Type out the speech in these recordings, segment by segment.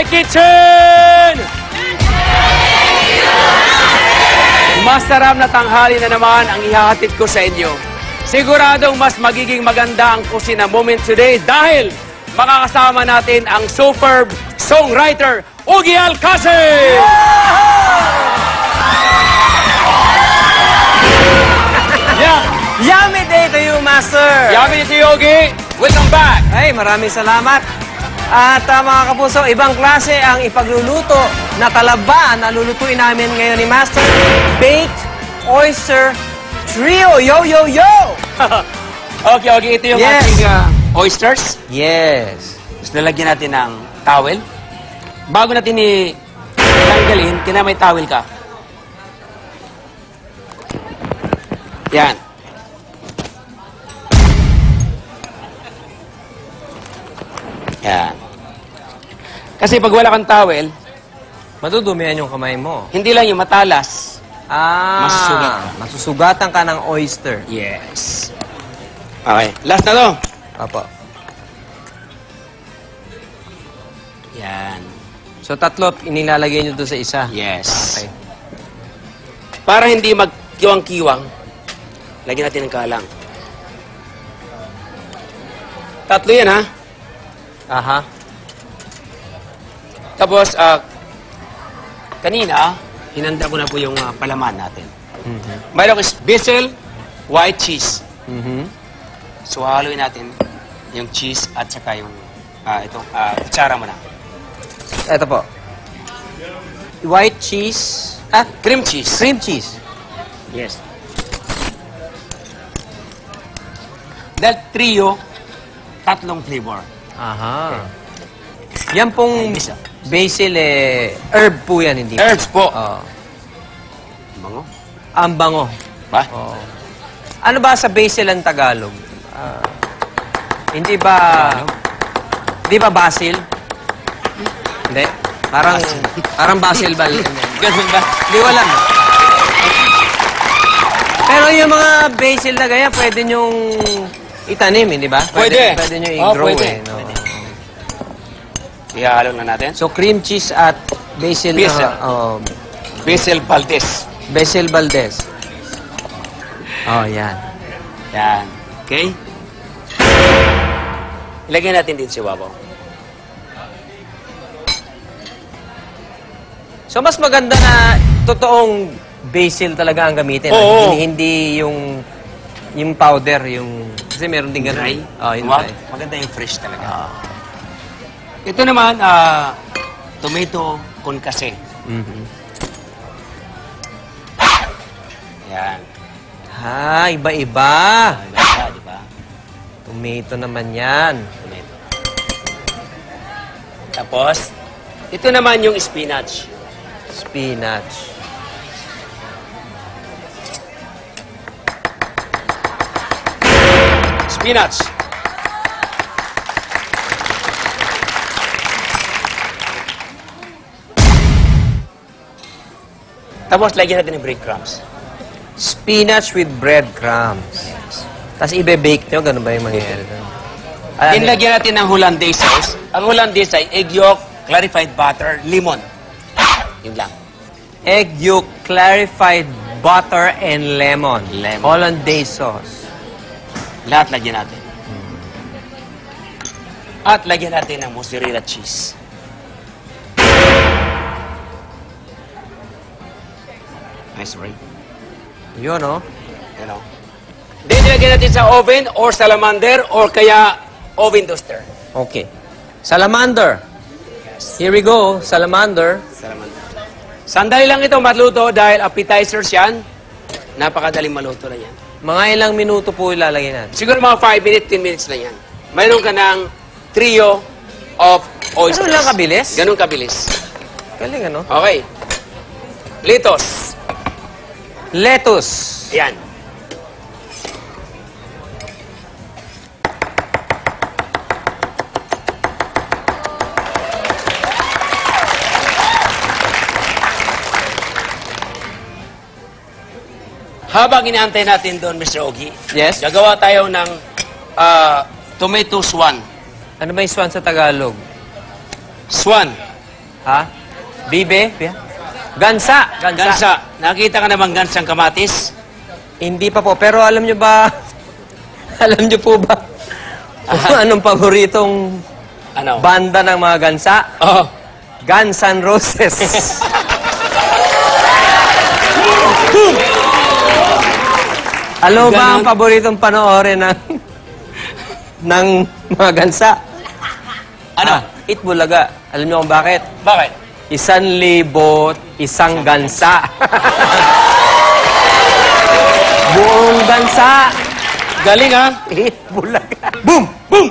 My Kitchen! Masarap na tanghali na naman ang ihahatid ko sa inyo. Siguradong mas magiging maganda ang kusina moment today dahil makakasama natin ang superb songwriter, Ogie Alcacid! Yummy day to you, Master! Yummy to you, Ogie! Welcome back! Ay, maraming salamat. At mga kapuso, ibang klase ang ipagluluto na talaba na lulutuin namin ngayon ni Master. Baked Oyster Trio! Yo, yo, yo! Okay, Ogie, ito yung ating oysters. Yes. Tapos lalagyan natin ng towel. Bago natin tanggalin, may towel ka. Yan. Yan. Kasi pag wala kang towel, Madudumihan yung kamay mo. hindi lang yung matalas. Masusugat. Masusugatan ka ng oyster. Yes. Okay. Last na to. Apo. Yan. So, tatlo, inilalagay nyo doon sa isa. Yes. Okay. Para hindi magkiwang-kiwang, lagyan natin ng kalang. Tatlo yan, ha? Aha. Tapos, kanina, hinanda ko na po yung palaman natin. Mayroon is basil, white cheese. So, haluin natin yung cheese at saka yung kutsara mo na. Ito po. White cheese. Cream cheese. Cream cheese. Yes. Dahil trio, tatlong flavor. Aha. Yan pong Isa. basil, herb po yan, hindi Herbs po. Oo. Bango. Ang bango. Ba? Oo. Ano ba sa basil ang Tagalog? Hindi ba... Hindi ba basil? Hindi. Parang basil ba? Ganun ba? Hindi ko alam. Pero yung mga basil na ganyan, pwede nyong itanim, hindi ba? Pwede. Pwede nyo i-grow pwede. No? Pwede. Ihalo na natin. So, cream cheese at basil. Basil. Basil. Basil Valdez. Basil Valdez. Oh, yan. Yan. Okay? Ilagay natin din si Wabaw. So, mas maganda na totoong basil talaga ang gamitin. Oo. Hindi yung powder, kasi meron din ganun. Dry? Yung Wag. dry. Maganda yung fresh talaga. Ito naman, tomato con kasi. Yan. Iba-iba. Diba? Diba? Tomato naman yan. Tomato. Tapos, ito naman yung spinach. Spinach. Spinach. Tapos, lagyan natin ng breadcrumbs. Spinach with breadcrumbs. Tapos ibe-bake nyo, ganun ba yung mangyayari doon? Lagyan natin ng hollandaise sauce. Ang hollandaise ay egg yolk, clarified butter, lemon. Yun lang. Egg yolk, clarified butter, and lemon. Lemon. Hollandaise sauce. Lahat lagyan natin. At lagyan natin ng mozzarella cheese. Nice, right? Yun, no? You know? Then, lagyan natin sa oven or salamander or kaya oven toaster. Okay. Salamander. Here we go. Salamander. Salamander. Sandali lang ito maluto dahil appetizers yan. Napakadaling maluto na yan. Mga ilang minuto po ilalagay natin. Siguro mga 5 minutes, 10 minutes lang yan. Mayroon ka ng trio of oysters. Ganun lang kabilis? Ganun kabilis. Galing, ano? Okay. Lettuce. Lettuce. Yan. Habang inaantay natin doon, Mr. Ogie, Yes? gagawa tayo ng tomato swan. Ano ba yung swan sa Tagalog? Swan. Ha? Bibe? Gansa. Gansa. Nakita ka na bang gansang kamatis? Hindi pa po. Pero alam nyo ba, alam nyo po ba kung anong paboritong Ano? banda ng mga gansa? Oh. Guns N' Roses. Alam mo ba ang Ganon. paboritong panoorin ng mga gansa? Ano? Itbulaga. Alam niyo kung bakit? Bakit? 1,000, isang gansa. Buong gansa. Galing ha? Itbulaga. Boom! Boom!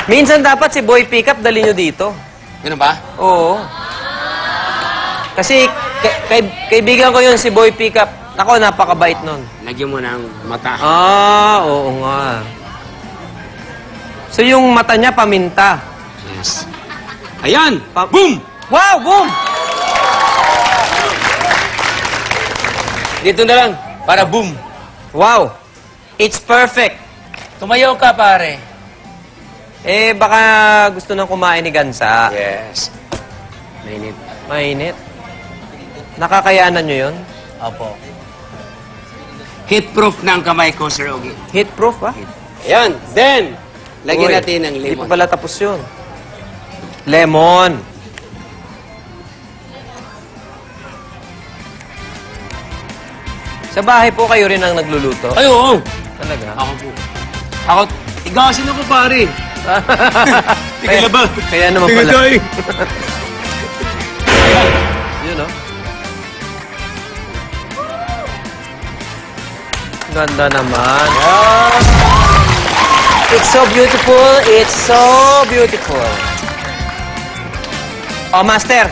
Minsan dapat si Boy Pickup dali nyo dito. Ganun ba? Oo. Kasi kaibigan ko yun si Boy Pickup. Ako, napakabait nun. Lagyan mo ng mata. Oo nga. So yung mata niya paminta. Yes. Ayan! Pa- Boom! Wow, boom! Dito na lang. Para boom. Wow. It's perfect. Tumayo ka, pare. Eh, baka gusto nang kumain ni Gansa. Yes. Mainit. Mainit. Nakakayanan nyo yun? Opo. Heat-proof na ang kamay ko, Sir Ogie. Heat-proof, ba? Ayan. Then, lagyan Uy, natin ng Hindi lemon. pa pala tapos yun. Lemon. Sa bahay po kayo rin ang nagluluto? Ay, oo. Talaga? Ako po. Ako, tigasin ako, pare. Tika na ba? Kaya naman Tika pala. tayo. Yun, no? Ganda naman. It's so beautiful. It's so beautiful. Oh, Master.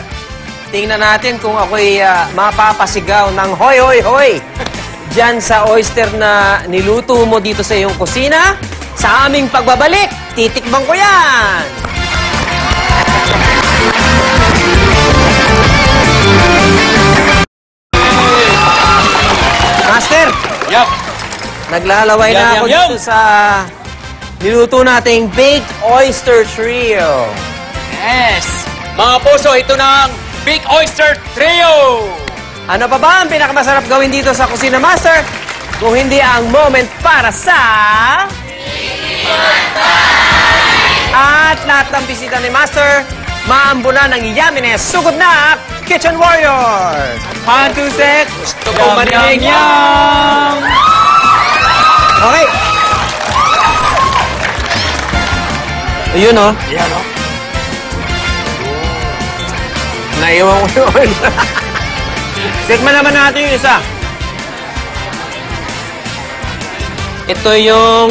Tingnan natin kung ako'y mapapasigaw ng hoy, hoy, hoy. Diyan sa oyster na niluto mo dito sa iyong kusina. Sa aming pagbabalik, titikman ko yan. Master, Yup. naglalaway Yum, na ako yum, yum. dito sa niluto nating Baked Oyster Trio. Yes. Mga puso, ito na ang Big Oyster Trio. Ano pa ba ang pinakamasarap gawin dito sa Kusina Master? Kung hindi ang moment para sa... At lahat ng bisita ni Master, maambunan ng yumminess, sugod na Kitchen Warriors! 1, 2, 3, gusto ko Yum, marinig yum, yan! Okay. Ayun, oh. Ayan, o. Naiwan ko yung oil. Tikman naman natin yung isa. Ito yung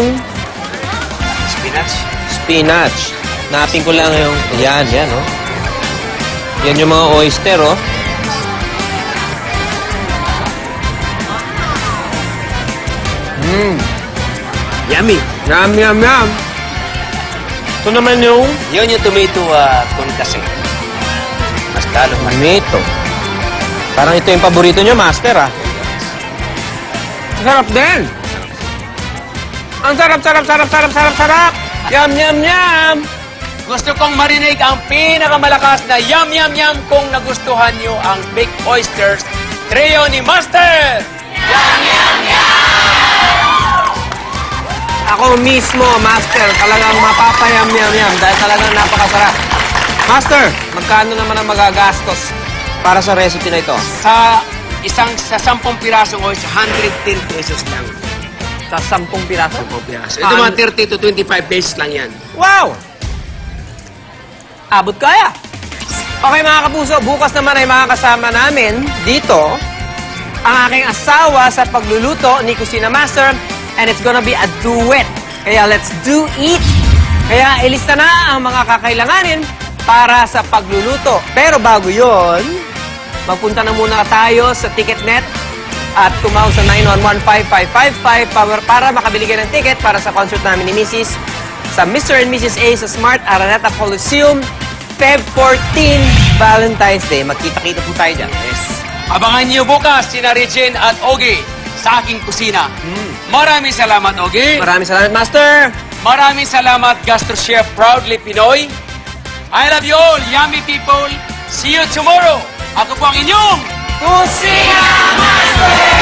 Spinach. spinach. Napin ko lang yung... Yan, yan, oh. Yan yung mga oyster, oh. Yummy. Yum, yum, yum. Ito naman yung Yun yung tomato tonkatsu. Mas talo, mas tomato. Parang ito yung paborito nyo, Master, ah. Sarap din. Ang sarap, sarap, sarap, sarap, sarap, sarap. Yum, yum, yum. Gusto kong marinig ang pinakamalakas na yum yum yum kung nagustuhan nyo ang Big Oysters Trio ni Master! Ako mismo, Master, talagang mapapayam-yam-yam dahil talagang napakasarap. Master, magkano naman ang magagastos para sa recipe na ito? Sa 10 pirasong oyster, 110 pesos lang. Sa 10 piraso? 10 piraso. Ito mga 30 to 25 pesos lang yan. Wow! Abot kaya. Okay mga kapuso, bukas naman ay makakasama namin dito ang aking asawa sa pagluluto ni Kusina Master and it's gonna be a duet. Kaya let's do it! Kaya ilista na ang mga kakailanganin para sa pagluluto. Pero bago yon, magpunta na muna tayo sa TicketNet at tumawag sa 911-5555 para makabili kayo ng ticket para sa concert namin ni Mrs. sa Mr. and Mrs. A sa Smart Araneta Coliseum, Feb 14, Valentine's Day. Magkita-kita po tayo dyan. Yes. Abangan niyo bukas sina Regine at Ogie sa aking kusina. Maraming salamat, Ogie. Maraming salamat, Master. Maraming salamat, Gastro Chef Proudly Pinoy. I love you all, yummy people. See you tomorrow. Ako po ang inyong Kusina Master!